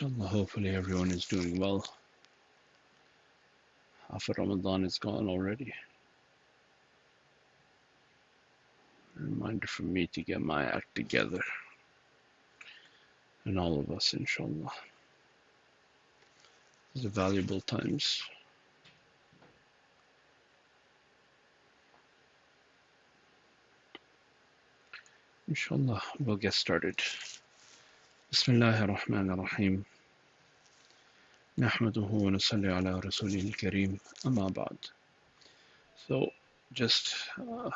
Inshallah, hopefully everyone is doing well. Half of Ramadan is gone already. A reminder for me to get my act together. And all of us, inshallah. These are valuable times. Inshallah, we'll get started. Bismillahir Rahmanir Rahim. نحمده ونصلي على رسوله الكريم أما بعد. So, just a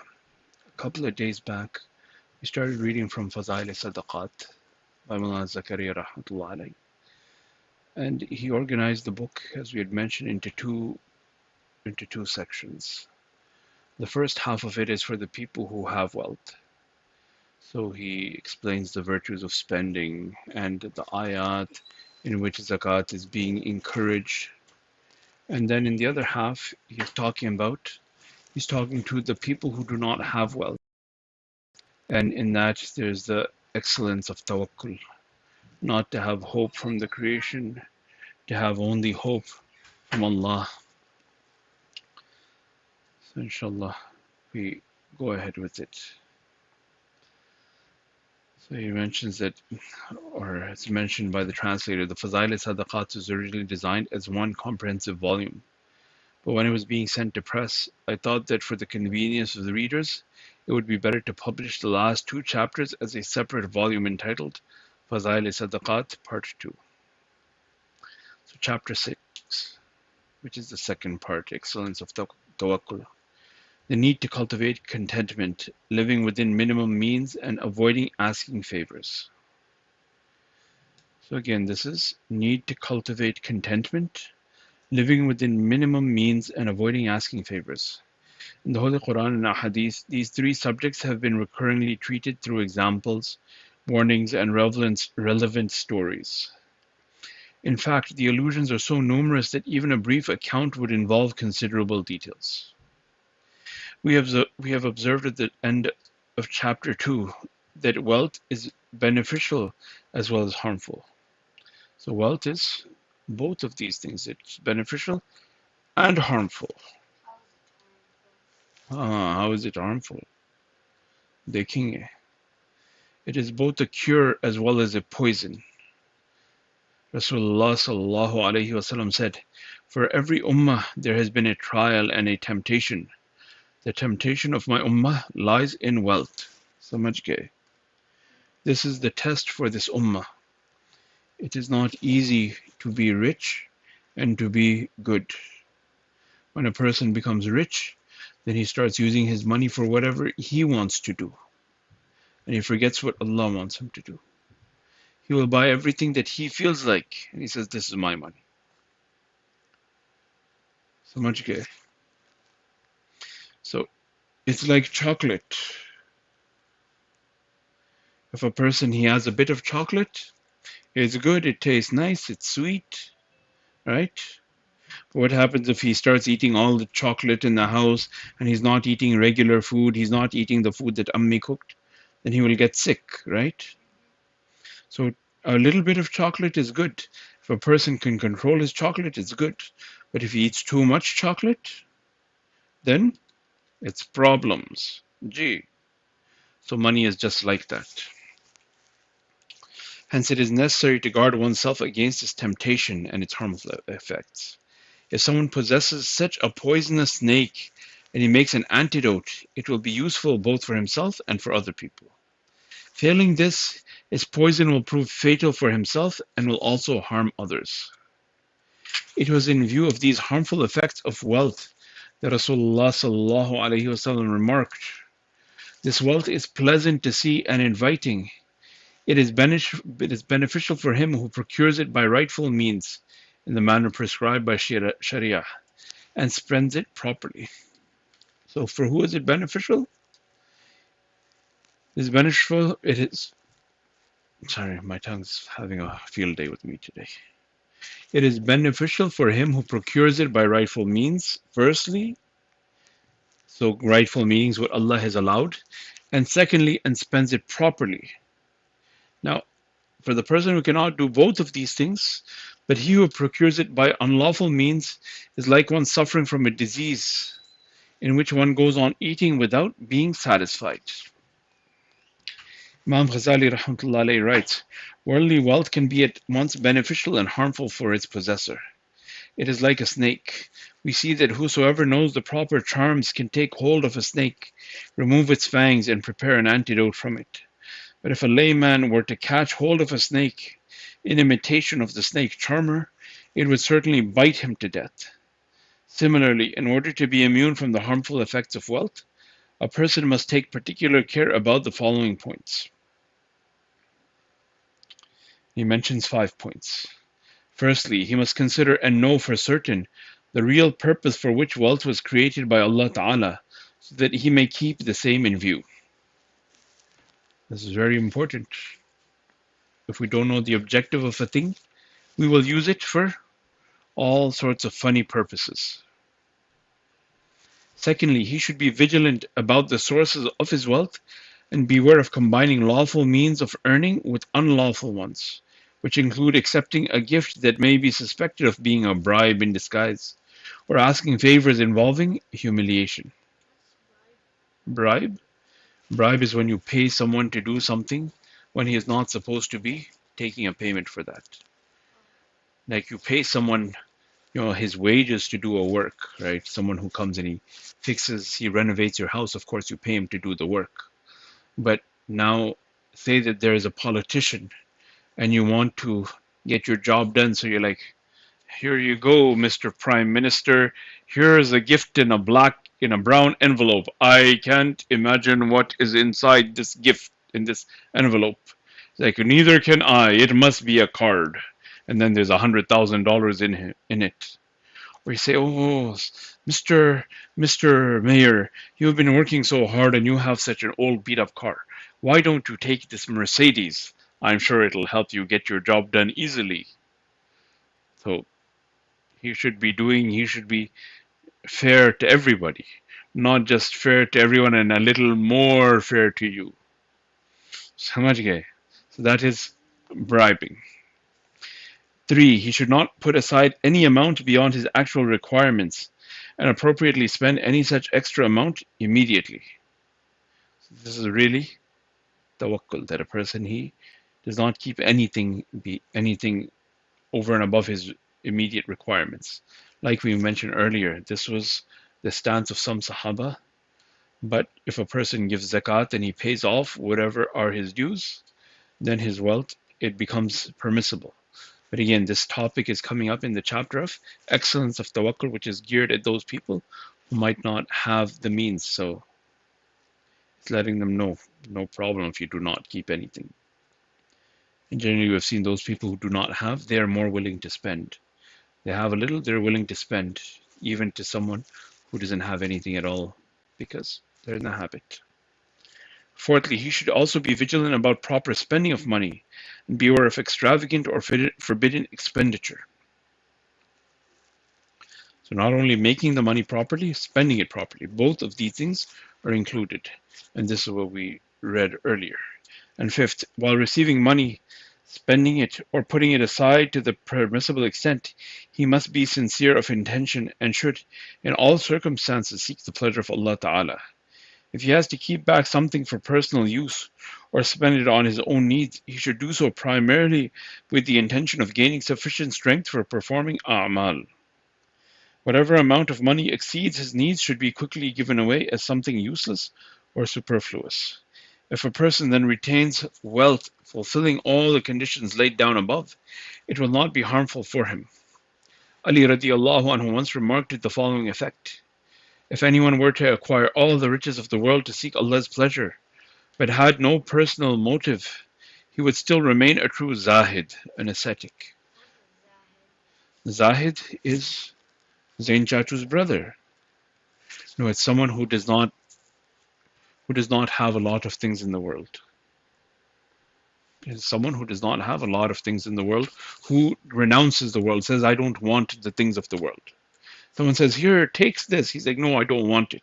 couple of days back, we started reading from Fazail Sadaqat by Mullah Zakaria Rahmatullah alayhi. And he organized the book, as we had mentioned, into two sections. The first half of it is for the people who have wealth. So he explains the virtues of spending and the ayat in which zakat is being encouraged. And then in the other half, he's talking to the people who do not have wealth. And in that, there's the excellence of tawakkul, not to have hope from the creation, to have only hope from Allah. So inshallah, we go ahead with it. So he mentions that, or it's mentioned by the translator, the Fazail Sadaqat was originally designed as one comprehensive volume. But when it was being sent to press, I thought that for the convenience of the readers, it would be better to publish the last two chapters as a separate volume entitled Fazail Sadaqat Part 2. So chapter 6, which is the second part, Excellence of Tawakkul. The need to cultivate contentment, living within minimum means and avoiding asking favors. So again, this is need to cultivate contentment, living within minimum means and avoiding asking favors. In the Holy Quran and Hadith, these three subjects have been recurringly treated through examples, warnings, and relevant stories. In fact, the allusions are so numerous that even a brief account would involve considerable details. We have observed at the end of chapter 2 that wealth is beneficial as well as harmful. So wealth is both of these things. It's beneficial and harmful. How is it harmful? Dekhinge. It is both a cure as well as a poison. Rasulullah sallallahu alaihi wasallam said, "For every ummah there has been a trial and a temptation. The temptation of my ummah lies in wealth." Samajh gaye. This is the test for this ummah. It is not easy to be rich and to be good. When a person becomes rich, then he starts using his money for whatever he wants to do. And he forgets what Allah wants him to do. He will buy everything that he feels like. And he says, this is my money. Samajh gaye. So, it's like chocolate. If a person, he has a bit of chocolate, it's good, it tastes nice, it's sweet, right? But what happens if he starts eating all the chocolate in the house and he's not eating regular food, he's not eating the food that Ammi cooked? Then he will get sick, right? So a little bit of chocolate is good. If a person can control his chocolate, it's good. But if he eats too much chocolate, then it's problems. Gee. So money is just like that. Hence, it is necessary to guard oneself against this temptation and its harmful effects. If someone possesses such a poisonous snake and he makes an antidote, it will be useful both for himself and for other people. Failing this, his poison will prove fatal for himself and will also harm others. It was in view of these harmful effects of wealth that Rasulullah sallallahu alaihi wasallam remarked, "This wealth is pleasant to see and inviting. It is beneficial for him who procures it by rightful means, in the manner prescribed by Sharia, and spends it properly." So for who is it beneficial? It is beneficial, sorry, my tongue's having a field day with me today. It is beneficial for him who procures it by rightful means, firstly, so rightful means what Allah has allowed, and secondly, and spends it properly. Now, For the person who cannot do both of these things, but he who procures it by unlawful means is like one suffering from a disease in which one goes on eating without being satisfied. Imam Ghazali rahmatullahi alayhi writes, worldly wealth can be at once beneficial and harmful for its possessor. It is like a snake. We see that whosoever knows the proper charms can take hold of a snake, remove its fangs, and prepare an antidote from it. But if a layman were to catch hold of a snake, in imitation of the snake charmer, it would certainly bite him to death. Similarly, in order to be immune from the harmful effects of wealth, a person must take particular care about the following points. He mentions 5 points. Firstly, he must consider and know for certain the real purpose for which wealth was created by Allah Ta'ala, so that he may keep the same in view. This is very important. If we don't know the objective of a thing, we will use it for all sorts of funny purposes. Secondly, he should be vigilant about the sources of his wealth and beware of combining lawful means of earning with unlawful ones, which include accepting a gift that may be suspected of being a bribe in disguise, or asking favors involving humiliation. Bribe? Bribe is when you pay someone to do something when he is not supposed to be taking a payment for that. Like you pay someone, his wages to do a work, right? Someone who comes and he renovates your house, of course you pay him to do the work. But now, say that there is a politician and you want to get your job done, so you're like, here you go, Mr. Prime Minister, here's a gift in a brown envelope. I can't imagine what is inside this gift in this envelope. It's like, neither can I, it must be a card. And then there's $100,000 in it. Or you say, oh, Mr. Mayor, you've been working so hard and you have such an old beat up car. Why don't you take this Mercedes? I'm sure it'll help you get your job done easily. So he should be fair to everybody, not just fair to everyone and a little more fair to you. So that is bribing. 3. He should not put aside any amount beyond his actual requirements and appropriately spend any such extra amount immediately. This is really tawakkul, that a person, he does not keep anything over and above his immediate requirements. Like we mentioned earlier, this was the stance of some Sahaba. But if a person gives zakat and he pays off whatever are his dues, then his wealth, it becomes permissible. But again, this topic is coming up in the chapter of excellence of tawakkul, which is geared at those people who might not have the means. So it's letting them know, no problem if you do not keep anything. And generally, we have seen those people who do not have, they are more willing to spend. They have a little, they're willing to spend, even to someone who doesn't have anything at all, because they're in the habit. Fourthly, he should also be vigilant about proper spending of money and beware of extravagant or forbidden expenditure. So not only making the money properly, spending it properly. Both of these things are included. And this is what we read earlier. And fifth, while receiving money, spending it or putting it aside to the permissible extent, he must be sincere of intention and should, in all circumstances, seek the pleasure of Allah Ta'ala. If he has to keep back something for personal use or spend it on his own needs, he should do so primarily with the intention of gaining sufficient strength for performing a'mal. Whatever amount of money exceeds his needs should be quickly given away as something useless or superfluous. If a person then retains wealth fulfilling all the conditions laid down above, it will not be harmful for him. Ali radiallahu anhu once remarked to the following effect: if anyone were to acquire all the riches of the world to seek Allah's pleasure, but had no personal motive, he would still remain a true zahid, an ascetic. Zahid is Zain Chachu's brother. No, it's someone who does not have a lot of things in the world. It's someone who does not have a lot of things in the world, who renounces the world, says, I don't want the things of the world. Someone says, here, take this. He's like, no, I don't want it.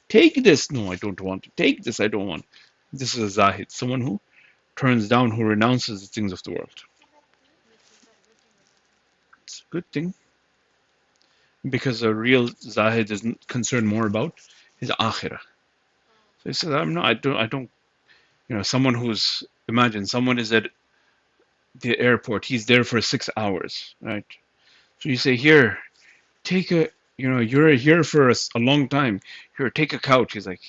Take this. No, I don't want it. Take this. I don't want it. This is a zahid, someone who turns down, who renounces the things of the world. It's a good thing because a real Zahid is concerned more about his akhirah. So he says, I don't, someone who's, imagine someone is at the airport, he's there for 6 hours, right? So you say, here, take a, you're here for a long time. Here, take a couch. He's like,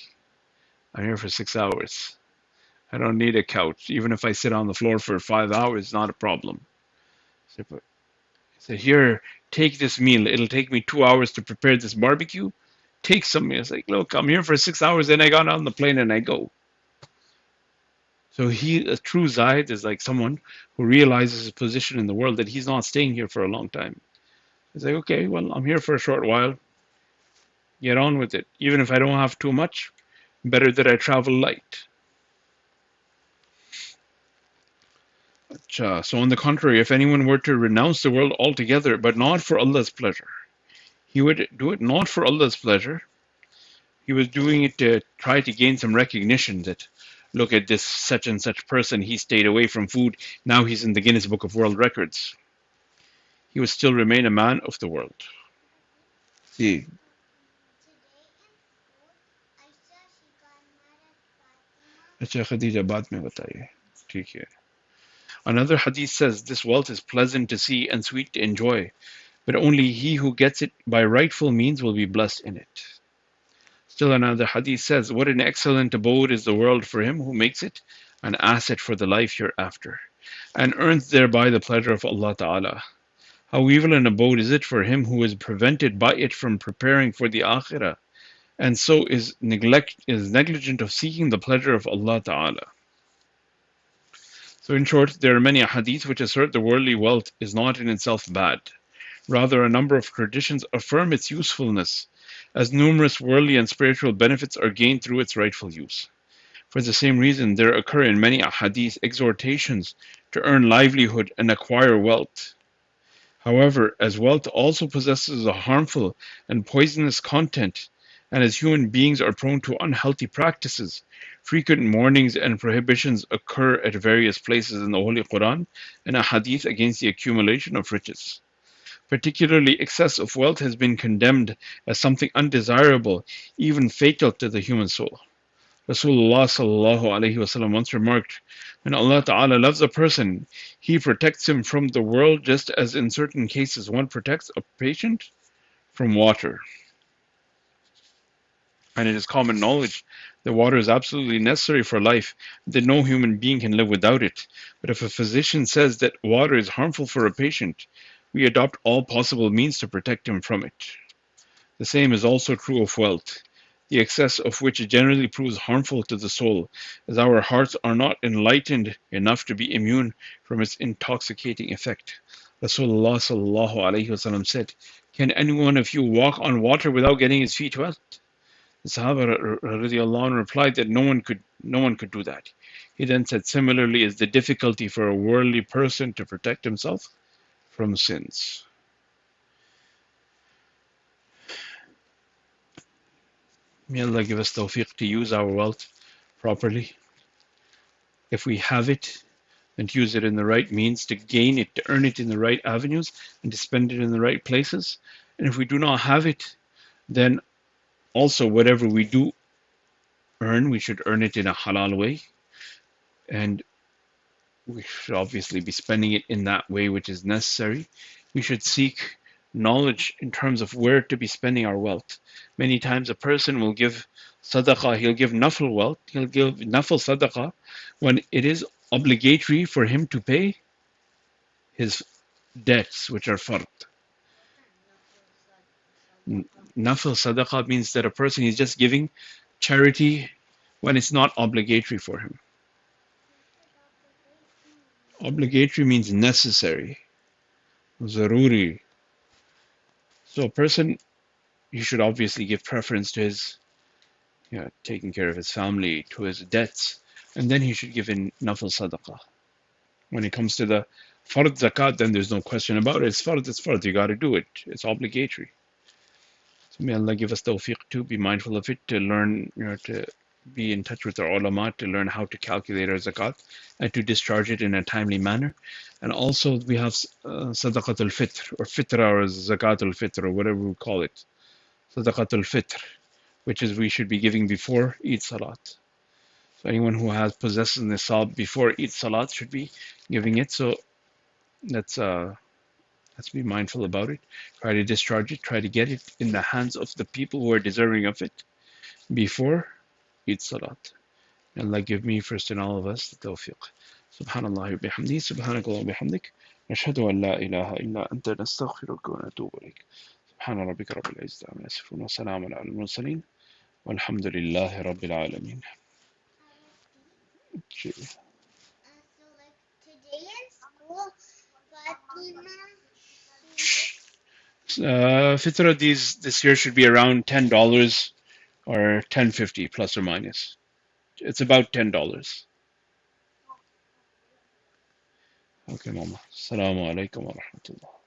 I'm here for 6 hours. I don't need a couch. Even if I sit on the floor for 5 hours, it's not a problem. So here, take this meal. It'll take me 2 hours to prepare this barbecue. Take some. It's like, look, I'm here for 6 hours, then I got on the plane and I go. So a true Zahid is like someone who realizes his position in the world, that he's not staying here for a long time. He's like, okay, well, I'm here for a short while. Get on with it. Even if I don't have too much, better that I travel light. So on the contrary, if anyone were to renounce the world altogether, but not for Allah's pleasure, he would do it not for Allah's pleasure. He was doing it to try to gain some recognition that, look at this such and such person, he stayed away from food, now he's in the Guinness Book of World Records. He would still remain a man of the world. See. अच्छा खदीजा बाद में बताइए ठीक है. Another hadith says, this wealth is pleasant to see and sweet to enjoy, but only he who gets it by rightful means will be blessed in it. Still another hadith says, what an excellent abode is the world for him who makes it an asset for the life hereafter, and earns thereby the pleasure of Allah Ta'ala. How evil an abode is it for him who is prevented by it from preparing for the akhirah, and so is negligent of seeking the pleasure of Allah Ta'ala. So in short, there are many hadiths which assert the worldly wealth is not in itself bad. Rather, a number of traditions affirm its usefulness, as numerous worldly and spiritual benefits are gained through its rightful use. For the same reason, there occur in many hadith exhortations to earn livelihood and acquire wealth. However, as wealth also possesses a harmful and poisonous content, and as human beings are prone to unhealthy practices, frequent warnings and prohibitions occur at various places in the Holy Quran and a hadith against the accumulation of riches. Particularly, excess of wealth has been condemned as something undesirable, even fatal to the human soul. Rasulullah sallallahu alaihi wasallam once remarked, when Allah Ta'ala loves a person, He protects him from the world just as in certain cases one protects a patient from water. And it is common knowledge that water is absolutely necessary for life, that no human being can live without it. But if a physician says that water is harmful for a patient, we adopt all possible means to protect him from it. The same is also true of wealth, the excess of which generally proves harmful to the soul, as our hearts are not enlightened enough to be immune from its intoxicating effect. Rasulullah sallallahu alaihi wasallam said, can any one of you walk on water without getting his feet wet? The Sahaba radiallahu anhu replied that no one could do that. He then said, similarly is the difficulty for a worldly person to protect himself from sins. May Allah give us tawfiq to use our wealth properly. If we have it, then to use it in the right means, to gain it, to earn it in the right avenues, and to spend it in the right places. And if we do not have it, then also whatever we do earn, we should earn it in a halal way. And we should obviously be spending it in that way which is necessary. We should seek knowledge in terms of where to be spending our wealth. Many times a person will give sadaqah, he'll give nafil wealth, he'll give nafil sadaqah when it is obligatory for him to pay his debts, which are fard. Nafil sadaqah means that a person is just giving charity when it's not obligatory for him. Obligatory means necessary, zaruri. So a person, he should obviously give preference to his, taking care of his family, to his debts, and then he should give in nafil sadaqah. When it comes to the fard zakat, then there's no question about it. It's fard, you got to do it. It's obligatory. So may Allah give us tawfiq to be mindful of it, to learn, to be in touch with our ulama to learn how to calculate our zakat and to discharge it in a timely manner. And also we have sadaqat al-fitr or fitra or zakat al-fitr or whatever we call it. Sadaqat al-fitr, which is we should be giving before Eid Salat. So anyone who has possesses nisab before Eid Salat should be giving it. So let's uh, let's be mindful about it. Try to discharge it. Try to get it in the hands of the people who are deserving of it before Eid Salat. Allah give me first and all of us the tawfiq. Subhanallah wa bihamdi, subhanakallah wa bihamdik. نشهد أن لا إله إلا أنت نستغفرك ونتوب إليك. سبحان ربك رب العزة عما يصفون وسلام على المرسلين والحمد لله رب العالمين. Fitra this year should be around $10 or 10.50 plus or minus. It's about $10. Okay, Mama. Assalamu alaikum wa rahmatullah.